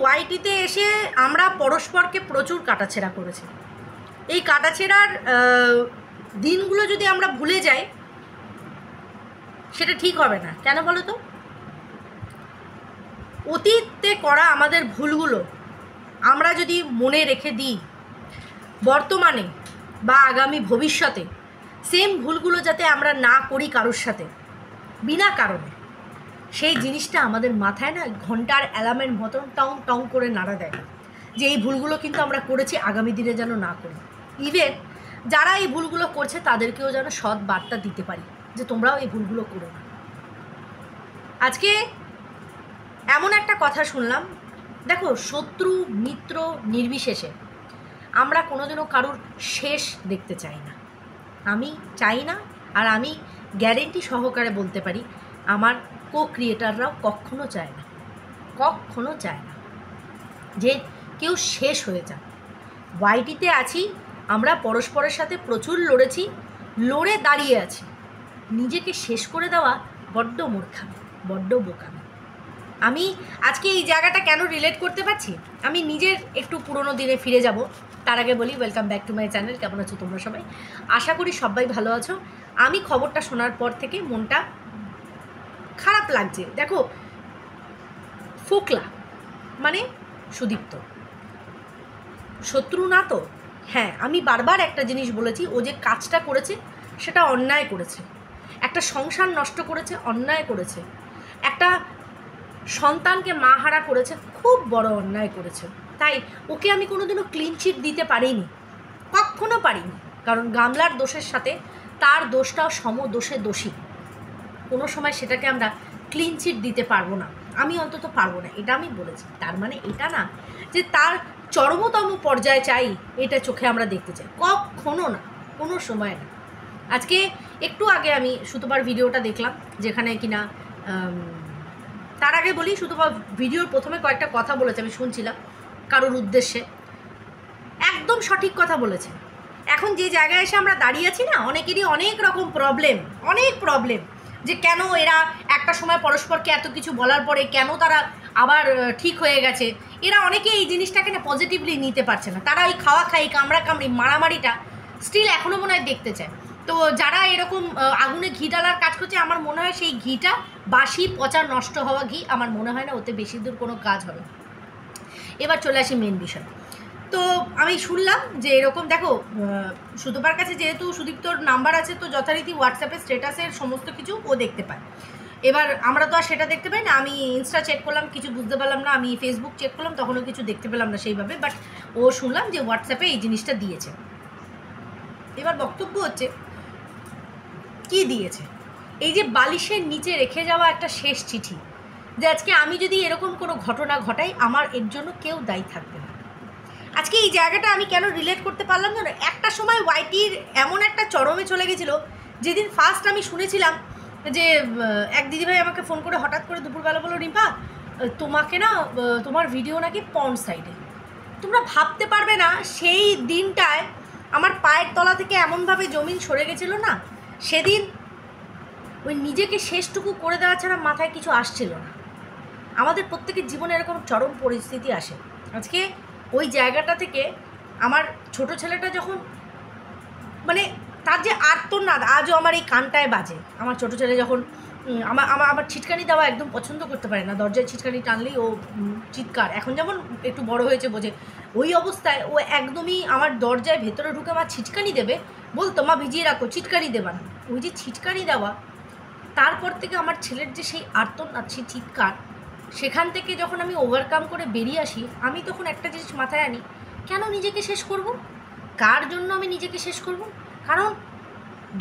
ওয়াইটিতে এসে আমরা পরস্পরকে প্রচুর কাটাছেঁড়া করেছি। এই কাটাছেঁড়ার দিনগুলো যদি আমরা ভুলে যাই সেটা ঠিক হবে না। কেন বলো তো? অতীতে করা আমাদের ভুলগুলো আমরা যদি মনে রেখে দিই, বর্তমানে বা আগামী ভবিষ্যতে সেম ভুলগুলো যাতে আমরা না করি কারোর সাথে বিনা কারণে, সেই জিনিসটা আমাদের মাথায় না ঘন্টার অ্যালার্মের মতন টং টং করে নাড়া দেয় যে এই ভুলগুলো কিন্তু আমরা করেছি, আগামী দিনে যেন না করি। ইভেন যারা এই ভুলগুলো করছে তাদেরকেও যেন সৎ বার্তা দিতে পারি যে তোমরাও এই ভুলগুলো করো না। আজকে এমন একটা কথা শুনলাম, দেখো, শত্রু মিত্র নির্বিশেষে আমরা কোনোদিনও কারোর শেষ দেখতে চাই না। আমি চাই না, আর আমি গ্যারেন্টি সহকারে বলতে পারি আমার ক্রিয়েটাররাও কখনো চায় না, কখনো চায় না যে কেউ শেষ হয়ে যাক। ওয়াইটিতে আছি, আমরা পরস্পরের সাথে প্রচুর লড়েছি, লড়ে দাঁড়িয়ে আছি। নিজেকে শেষ করে দেওয়া বড্ড মূর্খামি, বড্ড বোকামি। আমি আজকে এই জায়গাটা কেন রিলেট করতে পারছি, আমি নিজের একটু পুরনো দিনে ফিরে যাব। তার আগে বলি, welcome back to my channel. কেমন আছো তোমরা সবাই? আশা করি সবাই ভালো আছো। আমি খবরটা শোনার পর থেকে মনটা খারাপ লাগছে। দেখো, ফোকলা মানে সুদীপ্ত শত্রু না তো? হ্যাঁ, আমি বারবার একটা জিনিস বলেছি, ও যে কাজটা করেছে সেটা অন্যায় করেছে। একটা সংসার নষ্ট করেছে, অন্যায় করেছে। একটা সন্তানকে মাহারা করেছে, খুব বড় অন্যায় করেছে। তাই ওকে আমি কোনোদিনও ক্লিন চিট দিতে পারিনি, কখনো পারিনি। কারণ গামলার দোষের সাথে তার দোষটাও সমদোষে দোষী। কোনো সময় সেটাকে আমরা ক্লিন চিট দিতে পারবো না, আমি অন্তত পারবো না, এটা আমি বলেছি। তার মানে এটা না যে তার চরমতম পর্যায়ে চাই, এটা চোখে আমরা দেখতে চাই, কখনো না, কোনো সময় না। আজকে একটু আগে আমি সুতোবার ভিডিওটা দেখলাম, যেখানে কিনা তার আগে বলি, সুতোবার ভিডিওর প্রথমে কয়েকটা কথা বলেছে, আমি শুনছিলাম কারোর উদ্দেশ্যে, একদম সঠিক কথা বলেছে। এখন যে জায়গায় এসে আমরা দাঁড়িয়ে আছি না, অনেকেরই অনেক রকম প্রবলেম, অনেক প্রবলেম, যে কেন এরা একটা সময় পরস্পরকে এত কিছু বলার পরে কেন তারা আবার ঠিক হয়ে গেছে। এরা অনেকে এই জিনিসটাকে না পজিটিভলি নিতে পারছে না। তারা এই খাওয়া খাই, কামড়া কামড়ি, মারামারিটা স্টিল এখনও মনে হয় দেখতে চায়। তো যারা এরকম আগুনে ঘি ডালার কাজ করছে, আমার মনে হয় সেই ঘিটা বাসি, পচা, নষ্ট হওয়া ঘি। আমার মনে হয় না ওতে বেশি দূর কোনো কাজ হবে। এবার চলে আসি মেন বিষয়। তো আমি শুনলাম যে এরকম, দেখো, সুতোপার কাছে যেহেতু সুদীপ্তর নাম্বার আছে, তো যথারীতি হোয়াটসঅ্যাপে স্ট্যাটাসের সমস্ত কিছু ও দেখতে পায়। এবার আমরা তো আর সেটা দেখতে পাই না। আমি ইনস্টা চেক করলাম, কিছু বুঝতে পারলাম না। আমি ফেসবুক চেক করলাম, তখনও কিছু দেখতে পেলাম না সেইভাবে। বাট ও শুনলাম যে হোয়াটসঅ্যাপে এই জিনিসটা দিয়েছে। এবার বক্তব্য হচ্ছে কি দিয়েছে, এই যে বালিশের নিচে রেখে যাওয়া একটা শেষ চিঠি, যে আজকে আমি যদি এরকম কোনো ঘটনা ঘটাই, আমার এর জন্য কেউ দায়ী থাকবে না। আজকে এই জায়গাটা আমি কেন রিলেট করতে পারলাম না, একটা সময় ওয়াইটির এমন একটা চরমে চলে গেছিলো, যেদিন ফার্স্ট আমি শুনেছিলাম যে এক দিদিভাই আমাকে ফোন করে হঠাৎ করে দুপুরবেলা বললো, রিম্পা, তোমাকে না, তোমার ভিডিও নাকি পর্ন সাইডে। তোমরা ভাবতে পারবে না, সেই দিনটায় আমার পায়ের তলা থেকে এমনভাবে জমিন সরে গেছিলো না। সেদিন ওই নিজেকে শেষটুকু করে দেওয়া ছাড়া মাথায় কিছু আসছিল না। আমাদের প্রত্যেকের জীবনে এরকম চরম পরিস্থিতি আসে। আজকে ওই জায়গাটা থেকে আমার ছোট ছেলেটা যখন, মানে তার যে আর্তনাদ আজও আমার এই কানটায় বাজে। আমার ছোট ছেলে যখন আমার ছিটকানি দেওয়া একদম পছন্দ করতে পারে না, দরজায় ছিটকানি টানলেই ও চিৎকার। এখন যেমন একটু বড় হয়েছে বোঝে, ওই অবস্থায় ও একদমই আমার দরজায় ভেতরে ঢুকে আমার ছিটকানি দেবে, বলতো মা ভিজিয়ে রাখো, ছিটকানি দেবা না। ওই যে ছিটকানি দেওয়া, তারপর থেকে আমার ছেলের যে সেই আর্তনাদ, সেই চিৎকার, সেখান থেকে যখন আমি ওভারকাম করে বেরিয়ে আসি, আমি তখন একটা জিনিস মাথায় আনি, কেন নিজেকে শেষ করব? কার জন্য আমি নিজেকে শেষ করব? কারণ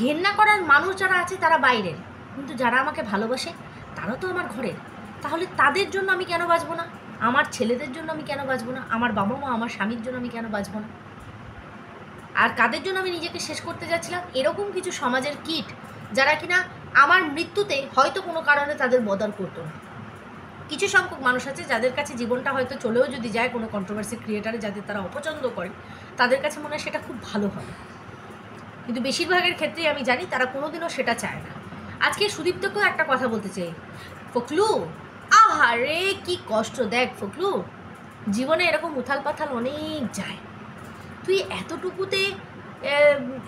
ঘেন্না করার মানুষ যারা আছে তারা বাইরের, কিন্তু যারা আমাকে ভালোবাসে তারা তো আমার ঘরের। তাহলে তাদের জন্য আমি কেন বাঁচবো না? আমার ছেলেদের জন্য আমি কেন বাঁচবো না? আমার বাবা মা, আমার স্বামীর জন্য আমি কেন বাঁচবো না? আর কাদের জন্য আমি নিজেকে শেষ করতে যাচ্ছিলাম? এরকম কিছু সমাজের কীট, যারা কিনা আমার মৃত্যুতে হয়তো কোনো কারণে তাদের বদল করতো না। কিছু সংখ্যক মানুষ আছে যাদের কাছে জীবনটা হয়তো চলেও যদি যায় কোনো কন্ট্রোভার্সি ক্রিয়েটারে, যাদের তারা অপছন্দ করে, তাদের কাছে মনে হয় সেটা খুব ভালো হয়। কিন্তু বেশিরভাগের ক্ষেত্রেই আমি জানি তারা কোনোদিনও সেটা চায় না। আজকে সুদীপ্তকেও একটা কথা বলতে চাই, ফকলু, আহারে কি কষ্ট। দেখ ফকলু, জীবনে এরকম উথাল পাথাল অনেক যায়, তুই এতটুকুতে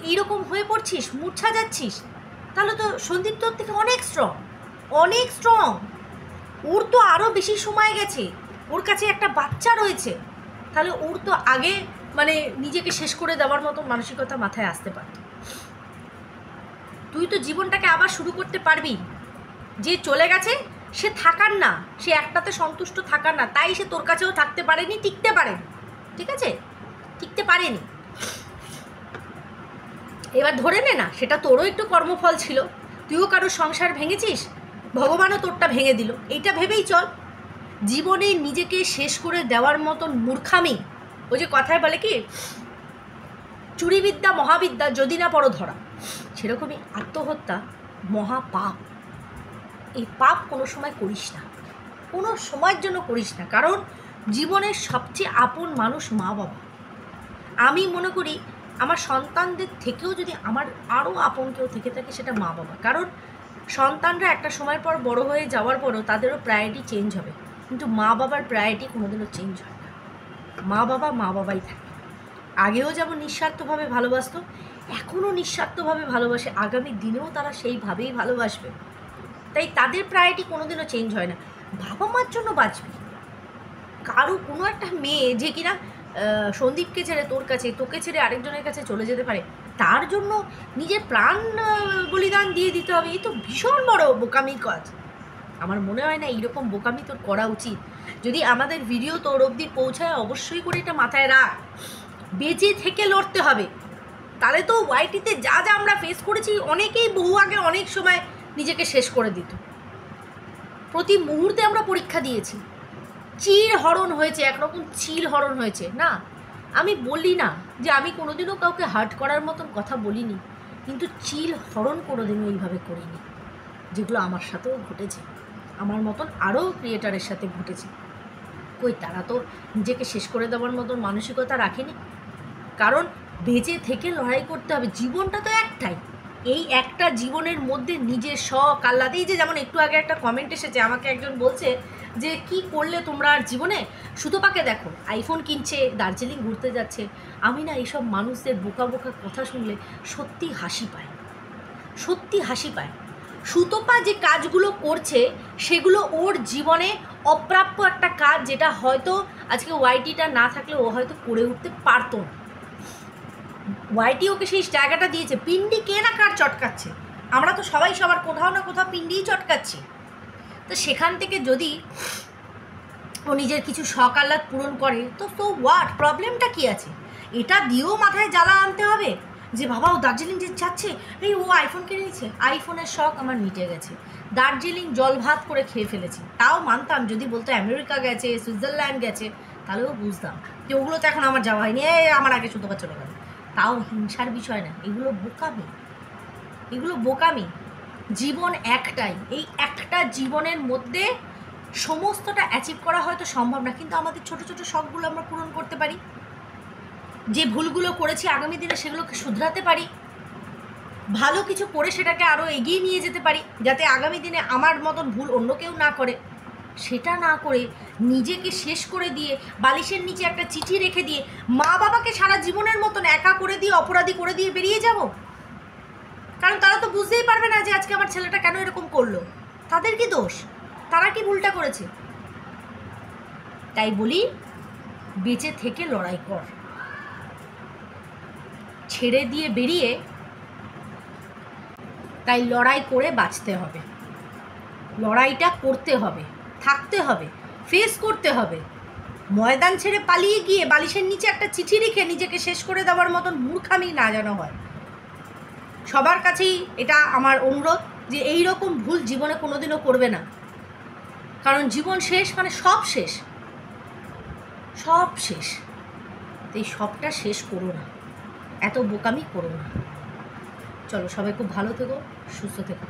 এইরকম হয়ে পড়ছিস, মূর্ছা যাচ্ছিস, তাহলে তো সন্দীপ তোর থেকে অনেক স্ট্রং, অনেক স্ট্রং। ওর তো আরও বেশি সময় গেছে, ওর কাছে একটা বাচ্চা রয়েছে, তাহলে ওর তো আগে মানে নিজেকে শেষ করে দেওয়ার মতো মানসিকতা মাথায় আসতে পারত। তুই তো জীবনটাকে আবার শুরু করতে পারবি। যে চলে গেছে সে থাকার না, সে একটাতে সন্তুষ্ট থাকার না, তাই সে তোর কাছেও থাকতে পারেনি, টিকতে পারেনি, ঠিক আছে, টিকতে পারেনি। এবার ধরে নে না সেটা তোরও একটু কর্মফল ছিল, তুইও কারোর সংসার ভেঙেছিস, ভগবানও তোরটা ভেঙে দিল, এইটা ভেবেই চল। জীবনে নিজেকে শেষ করে দেওয়ার মতন মূর্খামি, ওই যে কথায় বলে কি চুরিবিদ্যা মহাবিদ্যা যদি না পড়ো ধরা, সেরকমই আত্মহত্যা মহাপাপ। এই পাপ কোনো সময় করিস না, কোনো সময়ের জন্য করিস না, কারণ জীবনের সবচেয়ে আপন মানুষ মা বাবা। আমি মনে করি আমার সন্তানদের থেকেও যদি আমার আরও আপন কেউ থেকে থাকে সেটা মা বাবা, কারণ সন্তানরা একটা সময় পর বড় হয়ে যাওয়ার পরও তাদেরও প্রায়োরিটি চেঞ্জ হবে, কিন্তু মা বাবার প্রায়োরিটি কোনোদিনও চেঞ্জ হয় না। মা বাবা মা বাবাই থাকে। আগেও যেমন নিঃস্বার্থভাবে ভালোবাসতো, এখনও নিঃস্বার্থভাবে ভালোবাসে, আগামী দিনেও তারা সেইভাবেই ভালোবাসবে। তাই তাদের প্রায়োরিটি কোনোদিনও চেঞ্জ হয় না। বাবা মার জন্য বাঁচবি। কারো কোনো একটা মেয়ে যে কিনা সন্দীপকে ছেড়ে তোর কাছে, তোকে ছেড়ে আরেকজনের কাছে চলে যেতে পারে, তার জন্য নিজের প্রাণ বলিদান দিয়ে দিতে হবে, এই তো ভীষণ বড় বোকামির কাজ। আমার মনে হয় না এইরকম বোকামি তোর করা উচিত। যদি আমাদের ভিডিও তোর অবধি পৌঁছায় অবশ্যই করে এটা মাথায় রাখ, বেঁচে থেকে লড়তে হবে। তাহলে তো ওয়াইটিতে যা যা আমরা ফেস করেছি, অনেকেই বহু আগে অনেক সময় নিজেকে শেষ করে দিত। প্রতি মুহূর্তে আমরা পরীক্ষা দিয়েছি, চির হরণ হয়েছে, একরকম চির হরণ হয়েছে। না, আমি বলি না যে আমি কোনোদিনও কাউকে হার্ট করার মতন কথা বলিনি, কিন্তু চির হরণ কোনোদিনও এইভাবে করিনি, যেগুলো আমার সাথেও ঘটেছে, আমার মতন আরও ক্রিয়েটারের সাথে ঘটেছে। কই তারা তো নিজেকে শেষ করে দেওয়ার মতন মানসিকতা রাখেনি, কারণ বেঁচে থেকে লড়াই করতে হবে। জীবনটা তো একটাই, এই একটা জীবনের মধ্যে নিজের শখ আহ্লাদেই যে, যেমন একটু আগে একটা কমেন্ট এসেছে, আমাকে একজন বলছে যে কি করলে তোমরা আর জীবনে, সুতপাকে দেখো আইফোন কিনছে, দার্জিলিং ঘুরতে যাচ্ছে। আমি না এইসব মানুষদের বোকা বোকা কথা শুনলে সত্যি হাসি পায়, সত্যি হাসি পায়। সুতপা যে কাজগুলো করছে সেগুলো ওর জীবনে অপ্রাপ্য একটা কাজ, যেটা হয়তো আজকে ওয়াইটিটা না থাকলে ও হয়তো করে উঠতে পারতো না। ওয়াইটি ওকে সেই জায়গাটা দিয়েছে। পিন্ডি কে না কার চটকাচ্ছে, আমরা তো সবাই সবার কোথাও না কোথাও পিন্ডিই চটকাচ্ছি। তো সেখান থেকে যদি ও নিজের কিছু শখ আহ্লাদ পূরণ করে তো হোয়াট, প্রবলেমটা কী আছে? এটা দিয়েও মাথায় জ্বালা আনতে হবে যে বাবা ও দার্জিলিং যে যাচ্ছে, এই ও আইফোন কিনে নিচ্ছে, আইফোনের শখ আমার মিটে গেছে, দার্জিলিং জল ভাত করে খেয়ে ফেলেছি। তাও মানতাম যদি বলতো আমেরিকা গেছে, সুইজারল্যান্ড গেছে, তাহলেও বুঝতাম যে ওগুলো তো এখন আমার যাওয়া হয়নি, আমার আগে শুধু চলে গেল। তাও হিংসার বিষয় না, এগুলো বোকামি, এগুলো বোকামি। জীবন একটাই, এই একটা জীবনের মধ্যে সমস্তটা অ্যাচিভ করা হয়তো সম্ভব না, কিন্তু আমাদের ছোট ছোট শখগুলো আমরা পূরণ করতে পারি। যে ভুলগুলো করেছি আগামী দিনে সেগুলোকে শুধরাতে পারি, ভালো কিছু করে সেটাকে আরও এগিয়ে নিয়ে যেতে পারি, যাতে আগামী দিনে আমার মতন ভুল অন্য কেউ না করে। সেটা না করে নিজেকে শেষ করে দিয়ে, বালিশের নিচে একটা চিঠি রেখে দিয়ে, মা বাবাকে সারা জীবনের মতন একা করে দিয়ে, অপরাধী করে দিয়ে বেরিয়ে যাব। কারণ তারা তো বুঝতেই পারবে না যে আজকে আমার ছেলেটা কেন এরকম করলো, তাদের কি দোষ, তারা কি ভুলটা করেছে। তাই বলি বেঁচে থেকে লড়াই কর, ছেড়ে দিয়ে বেরিয়ে, তাই লড়াই করে বাঁচতে হবে, লড়াইটা করতে হবে, থাকতে হবে, ফেস করতে হবে। ময়দান ছেড়ে পালিয়ে গিয়ে বালিশের নিচে একটা চিঠি রেখে নিজেকে শেষ করে দেওয়ার মতন মূর্খামি না যেন হয়। সবার কাছেই এটা আমার অনুরোধ যে এই রকম ভুল জীবনে কোনোদিনও করবে না, কারণ জীবন শেষ মানে সব শেষ, সব শেষ। এই সবটা শেষ করো না, এত বোকামি করো না। চলো সবাই খুব ভালো থেকো, সুস্থ থেকো।